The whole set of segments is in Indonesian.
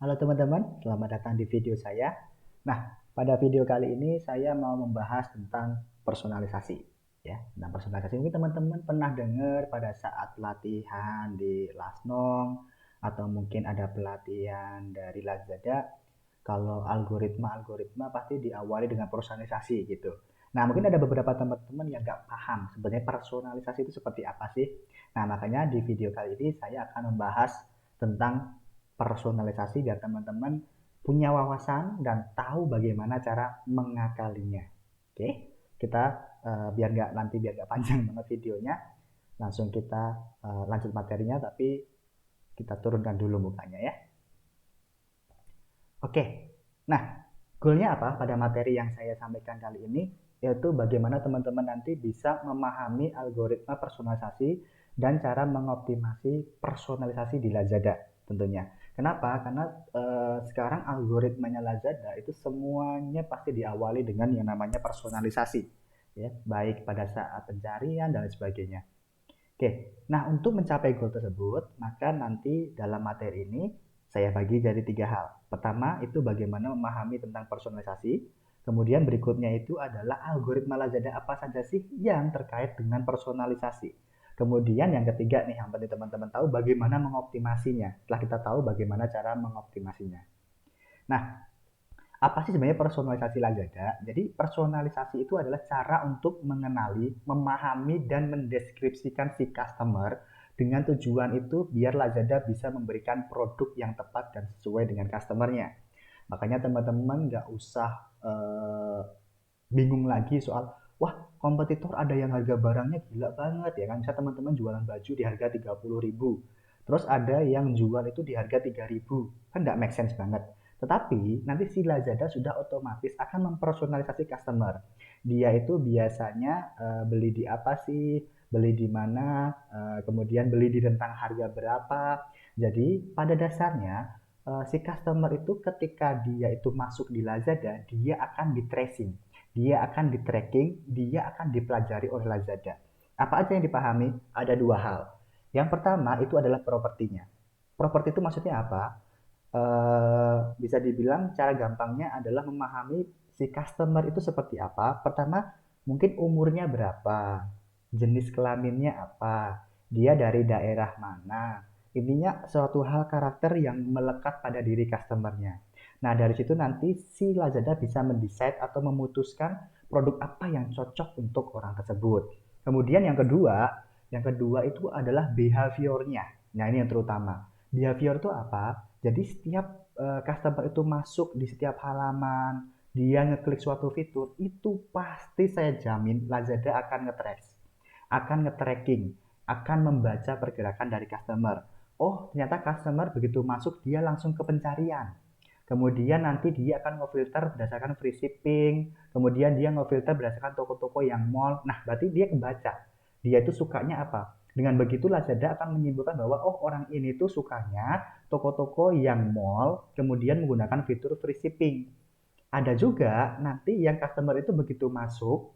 Halo teman-teman, selamat datang di video saya. Nah, pada video kali ini saya mau membahas tentang personalisasi. Ya, tentang personalisasi mungkin teman-teman pernah dengar pada saat latihan di Lasnong atau mungkin ada pelatihan dari Lazada. Kalau algoritma pasti diawali dengan personalisasi gitu. Nah, mungkin ada beberapa teman-teman yang nggak paham sebenarnya personalisasi itu seperti apa sih. Nah, makanya di video kali ini saya akan membahas tentang personalisasi biar teman-teman punya wawasan dan tahu bagaimana cara mengakalinya. Oke, kita biar nggak panjang banget videonya, langsung kita lanjut materinya, tapi kita turunkan dulu mukanya ya. Oke, nah goalnya apa pada materi yang saya sampaikan kali ini? Yaitu bagaimana teman-teman nanti bisa memahami algoritma personalisasi dan cara mengoptimasi personalisasi di Lazada tentunya. Kenapa? Karena sekarang algoritmanya Lazada itu semuanya pasti diawali dengan yang namanya personalisasi, ya, baik pada saat pencarian dan lain sebagainya. Oke, nah untuk mencapai goal tersebut, maka nanti dalam materi ini saya bagi jadi tiga hal. Pertama itu bagaimana memahami tentang personalisasi. Kemudian berikutnya itu adalah algoritma Lazada apa saja sih yang terkait dengan personalisasi. Kemudian yang ketiga nih yang penting teman-teman tahu bagaimana mengoptimasinya. Setelah kita tahu bagaimana cara mengoptimasinya. Nah, apa sih sebenarnya personalisasi Lazada? Jadi personalisasi itu adalah cara untuk mengenali, memahami, dan mendeskripsikan si customer dengan tujuan itu biar Lazada bisa memberikan produk yang tepat dan sesuai dengan customernya. Makanya teman-teman nggak usah bingung lagi soal, wah kompetitor ada yang harga barangnya gila banget ya kan. Bisa teman-teman jualan baju di harga 30.000. Terus ada yang jual itu di harga 3.000. Kan nggak make sense banget. Tetapi nanti si Lazada sudah otomatis akan mempersonalisasi customer. Dia itu biasanya beli di apa sih, beli di mana, kemudian beli di rentang harga berapa. Jadi pada dasarnya si customer itu ketika dia itu masuk di Lazada, dia akan di tracing, dia akan di tracking, dia akan dipelajari oleh Lazada. Apa aja yang dipahami? Ada dua hal. Yang pertama itu adalah propertinya. Properti itu maksudnya apa? Bisa dibilang cara gampangnya adalah memahami si customer itu seperti apa. Pertama, mungkin umurnya berapa, jenis kelaminnya apa, dia dari daerah mana. Intinya suatu hal karakter yang melekat pada diri customernya. Nah, dari situ nanti si Lazada bisa mendesain atau memutuskan produk apa yang cocok untuk orang tersebut. Kemudian yang kedua itu adalah behaviornya. Nah, ini yang terutama. Behavior itu apa? Jadi setiap customer itu masuk di setiap halaman, dia ngeklik suatu fitur, itu pasti saya jamin Lazada akan nge-trace, akan nge-tracking, akan membaca pergerakan dari customer. Oh, ternyata customer begitu masuk dia langsung ke pencarian. Kemudian nanti dia akan ngefilter berdasarkan free shipping, kemudian dia ngefilter berdasarkan toko-toko yang mall. Nah, berarti dia kebaca. Dia itu sukanya apa? Dengan begitu Lazada akan menyimpulkan bahwa oh orang ini tuh sukanya toko-toko yang mall, kemudian menggunakan fitur free shipping. Ada juga nanti yang customer itu begitu masuk,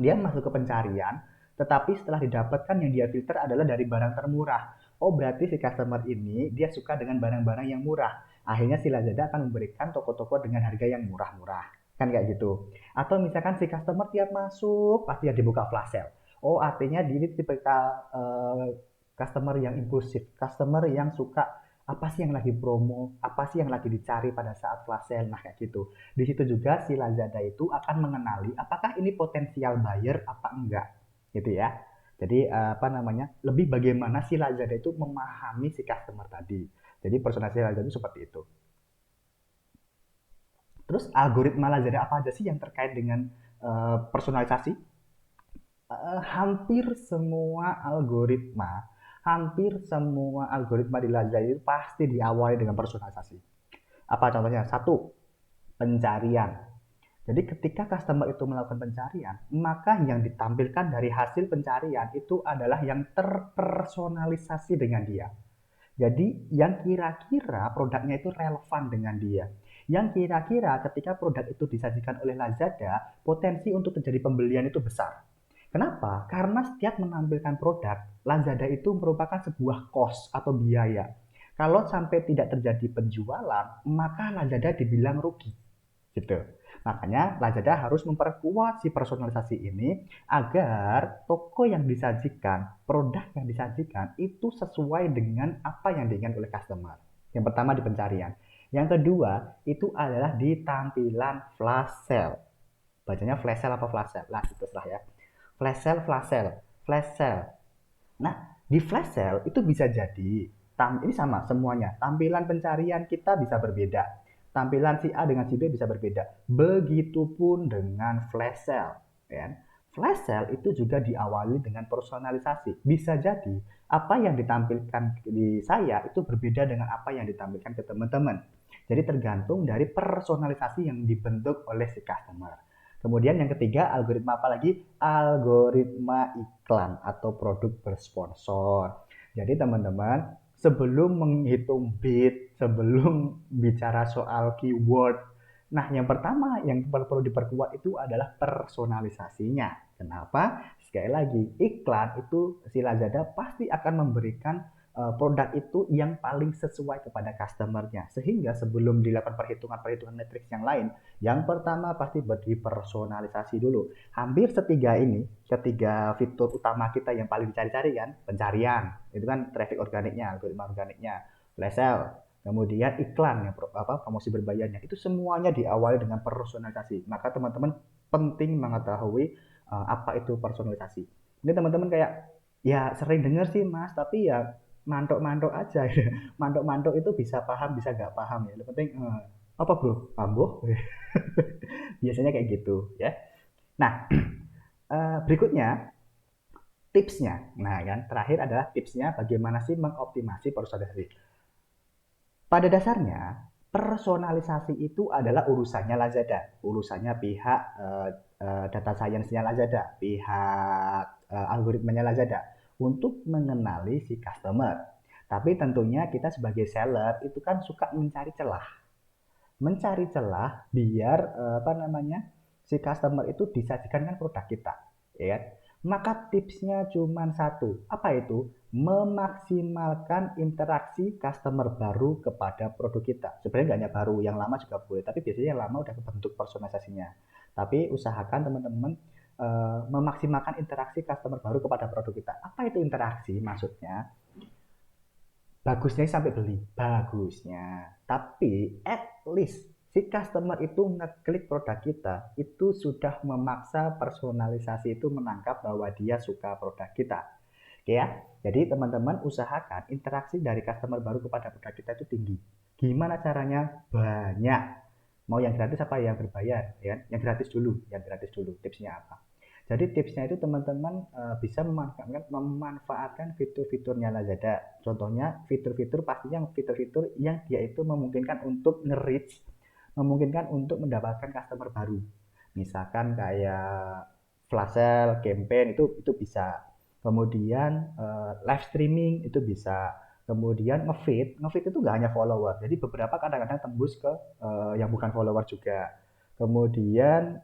dia masuk ke pencarian, tetapi setelah didapatkan yang dia filter adalah dari barang termurah. Oh berarti si customer ini dia suka dengan barang-barang yang murah. Akhirnya si Lazada akan memberikan toko-toko dengan harga yang murah-murah. Kan kayak gitu. Atau misalkan si customer tiap masuk pasti ya dibuka flash sale. Oh artinya ini tipe customer yang impulsif, customer yang suka apa sih yang lagi promo, apa sih yang lagi dicari pada saat flash sale, nah kayak gitu. Di situ juga si Lazada itu akan mengenali apakah ini potensial buyer apa enggak, gitu ya. Jadi apa namanya, lebih bagaimana si Lazada itu memahami si customer tadi. Jadi personalisasi Lazada itu seperti itu. Terus algoritma Lazada apa aja sih yang terkait dengan personalisasi? Hampir semua algoritma di Lazada itu pasti diawali dengan personalisasi. Apa contohnya? Satu, pencarian. Jadi ketika customer itu melakukan pencarian, maka yang ditampilkan dari hasil pencarian itu adalah yang terpersonalisasi dengan dia. Jadi yang kira-kira produknya itu relevan dengan dia. Yang kira-kira ketika produk itu disajikan oleh Lazada, potensi untuk terjadi pembelian itu besar. Kenapa? Karena setiap menampilkan produk, Lazada itu merupakan sebuah cost atau biaya. Kalau sampai tidak terjadi penjualan, maka Lazada dibilang rugi gitu. Makanya Lazada harus memperkuat si personalisasi ini agar toko yang disajikan, produk yang disajikan itu sesuai dengan apa yang diinginkan oleh customer. Yang pertama di pencarian. Yang kedua itu adalah di tampilan flash sale. Bacanya flash sale apa flash sale? Lah itu setelah ya. Flash sale, flash sale, flash sale. Nah, di flash sale itu bisa jadi ini sama semuanya. Tampilan pencarian kita bisa berbeda. Tampilan si A dengan si B bisa berbeda. Begitupun dengan flash sale, ya. Flash sale itu juga diawali dengan personalisasi. Bisa jadi apa yang ditampilkan di saya itu berbeda dengan apa yang ditampilkan ke teman-teman. Jadi tergantung dari personalisasi yang dibentuk oleh si customer. Kemudian yang ketiga, algoritma apa lagi? Algoritma iklan atau produk bersponsor. Jadi teman-teman, sebelum menghitung bid, sebelum bicara soal keyword, nah yang pertama yang perlu diperkuat itu adalah personalisasinya. Kenapa? Sekali lagi, iklan itu si Lazada pasti akan memberikan produk itu yang paling sesuai kepada customer-nya. Sehingga sebelum dilakukan perhitungan-perhitungan matriks yang lain, yang pertama pasti dipersonalisasi dulu. Hampir ketiga fitur utama kita yang paling dicari-cari kan, pencarian, itu kan traffic organiknya, algoritma organiknya, flash sale, kemudian iklan yang promosi berbayarnya, itu semuanya diawali dengan personalisasi. Maka teman-teman penting mengetahui apa itu personalisasi. Ini teman-teman kayak ya sering dengar sih mas, tapi ya mantok-mantok aja. Mantok-mantok itu bisa paham bisa nggak paham ya. Yang penting apa bro? Pamboh? Biasanya kayak gitu ya. Nah, berikutnya tipsnya. Nah, kan terakhir adalah tipsnya bagaimana sih mengoptimasi personalisasi. Pada dasarnya, personalisasi itu adalah urusannya Lazada, urusannya pihak data science-nya Lazada, pihak algoritmanya Lazada untuk mengenali si customer. Tapi tentunya kita sebagai seller itu kan suka mencari celah biar apa namanya si customer itu disajikan kan produk kita, ya kan? Maka tipsnya cuma satu, apa itu? Memaksimalkan interaksi customer baru kepada produk kita. Sebenarnya nggak hanya baru, yang lama juga boleh, tapi biasanya yang lama udah kebentuk personalisasinya. Tapi usahakan teman-teman memaksimalkan interaksi customer baru kepada produk kita. Apa itu interaksi? Maksudnya bagusnya sampai beli, bagusnya. Tapi at least si customer itu ngeklik produk kita, itu sudah memaksa personalisasi itu menangkap bahwa dia suka produk kita. Oke ya, jadi teman-teman usahakan interaksi dari customer baru kepada produk kita itu tinggi. Gimana caranya? Banyak. Mau yang gratis apa yang berbayar? Ya, yang gratis dulu. Tipsnya apa? Jadi tipsnya itu teman-teman bisa memanfaatkan fitur-fiturnya Lazada. Contohnya fitur-fitur pastinya fitur-fitur yang dia itu memungkinkan untuk nge-reach, memungkinkan untuk mendapatkan customer baru. Misalkan kayak flash sale, campaign itu bisa. Kemudian live streaming itu bisa. Kemudian nge-feed itu nggak hanya follower. Jadi beberapa kadang-kadang tembus ke yang bukan follower juga. Kemudian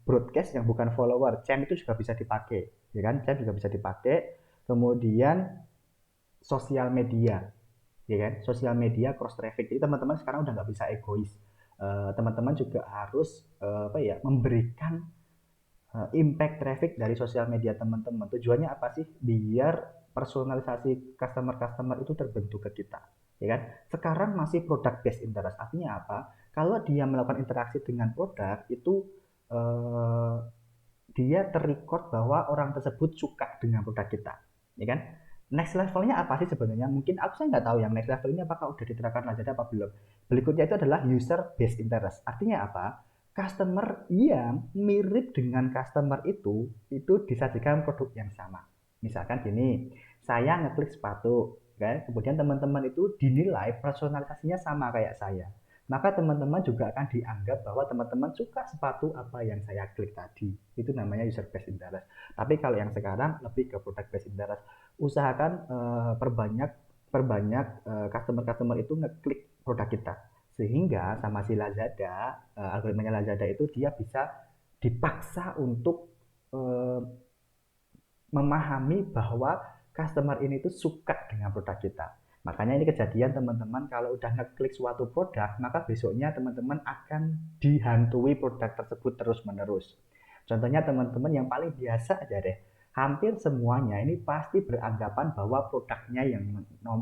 broadcast yang bukan follower, CHAM itu juga bisa dipakai, ya kan? CHAM juga bisa dipakai. Kemudian sosial media, ya kan? Sosial media cross traffic. Jadi teman-teman sekarang udah nggak bisa egois. Teman-teman juga harus apa ya memberikan impact traffic dari sosial media teman-teman. Tujuannya apa sih? Biar personalisasi customer-customer itu terbentuk ke kita, ya kan? Sekarang masih product based interest. Artinya apa? Kalau dia melakukan interaksi dengan produk itu eh, dia terrecord bahwa orang tersebut suka dengan produk kita, ya kan? Next levelnya apa sih sebenarnya? Mungkin saya nggak tahu yang next level ini apakah udah diterapkan Lazada apa belum. Berikutnya itu adalah user based interest. Artinya apa? Customer yang mirip dengan customer itu disajikan produk yang sama. Misalkan gini, saya ngeklik sepatu, kan? Kemudian teman-teman itu dinilai personalisasinya sama kayak saya, maka teman-teman juga akan dianggap bahwa teman-teman suka sepatu apa yang saya klik tadi. Itu namanya user based interest. Tapi kalau yang sekarang lebih ke product based interest. Usahakan perbanyak perbanyak customer-customer itu ngeklik produk kita. Sehingga sama si Lazada, algoritmanya Lazada itu dia bisa dipaksa untuk eh, memahami bahwa customer ini tuh suka dengan produk kita. Makanya ini kejadian teman-teman, kalau udah ngeklik suatu produk, maka besoknya teman-teman akan dihantui produk tersebut terus-menerus. Contohnya teman-teman yang paling biasa aja deh, hampir semuanya ini pasti beranggapan bahwa produknya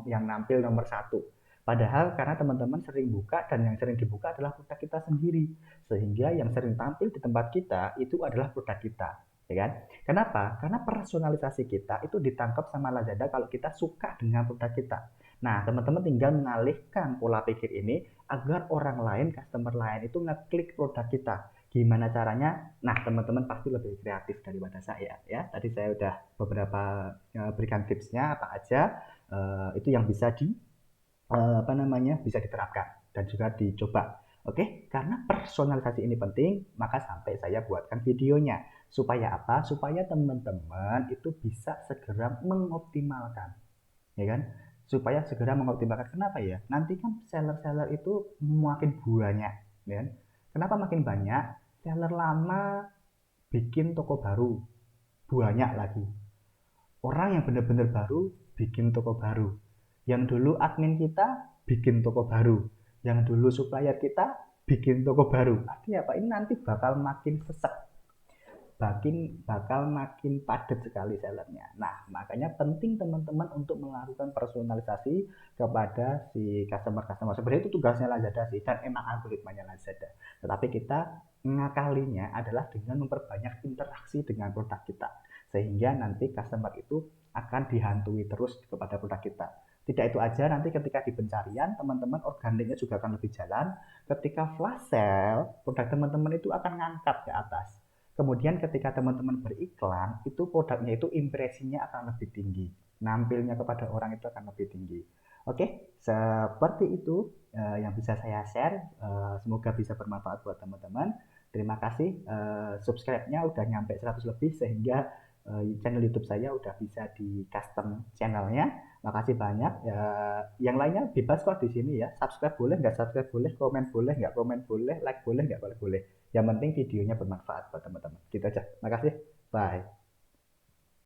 yang nampil nomor satu. Padahal karena teman-teman sering buka dan yang sering dibuka adalah produk kita sendiri. Sehingga yang sering tampil di tempat kita itu adalah produk kita. Ya kan? Kenapa? Karena personalisasi kita itu ditangkap sama Lazada kalau kita suka dengan produk kita. Nah, teman-teman tinggal mengalihkan pola pikir ini agar orang lain, customer lain itu ngeklik produk kita. Gimana caranya? Nah, teman-teman pasti lebih kreatif daripada saya ya. Tadi saya udah beberapa berikan tipsnya apa aja, itu yang bisa apa namanya, bisa diterapkan dan juga dicoba. Oke, karena personalisasi ini penting, maka sampai saya buatkan videonya. Supaya apa? Supaya teman-teman itu bisa segera mengoptimalkan, ya kan? Supaya segera mengoptimalkan. Kenapa ya? Nanti kan seller-seller itu makin banyak, ya kan? Kenapa makin banyak? Seller lama bikin toko baru, banyak lagi. Orang yang benar-benar baru bikin toko baru. Yang dulu admin kita bikin toko baru. Yang dulu supplier kita bikin toko baru. Artinya apa? Ini nanti bakal makin sesek, bakal makin padat sekali sellernya. Nah, makanya penting teman-teman untuk melakukan personalisasi kepada si customer-customer. Sebenarnya itu tugasnya Lazada sih, dan emang algoritmanya Lazada. Tetapi kita ngakalinya adalah dengan memperbanyak interaksi dengan produk kita. Sehingga nanti customer itu akan dihantui terus kepada produk kita. Tidak itu aja, nanti ketika di pencarian, teman-teman organiknya juga akan lebih jalan. Ketika flash sale, produk teman-teman itu akan ngangkat ke atas. Kemudian ketika teman-teman beriklan, itu produknya itu impresinya akan lebih tinggi. Nampilnya kepada orang itu akan lebih tinggi. Oke, seperti itu yang bisa saya share. Semoga bisa bermanfaat buat teman-teman. Terima kasih, subscribe-nya udah nyampe 100 lebih sehingga channel YouTube saya udah bisa di custom channelnya. Makasih banyak. Yang lainnya bebas kok di sini ya. Subscribe boleh, nggak subscribe boleh, komen boleh, nggak komen boleh, like boleh, nggak boleh boleh. Yang penting videonya bermanfaat buat teman-teman. Gitu aja. Makasih. Bye.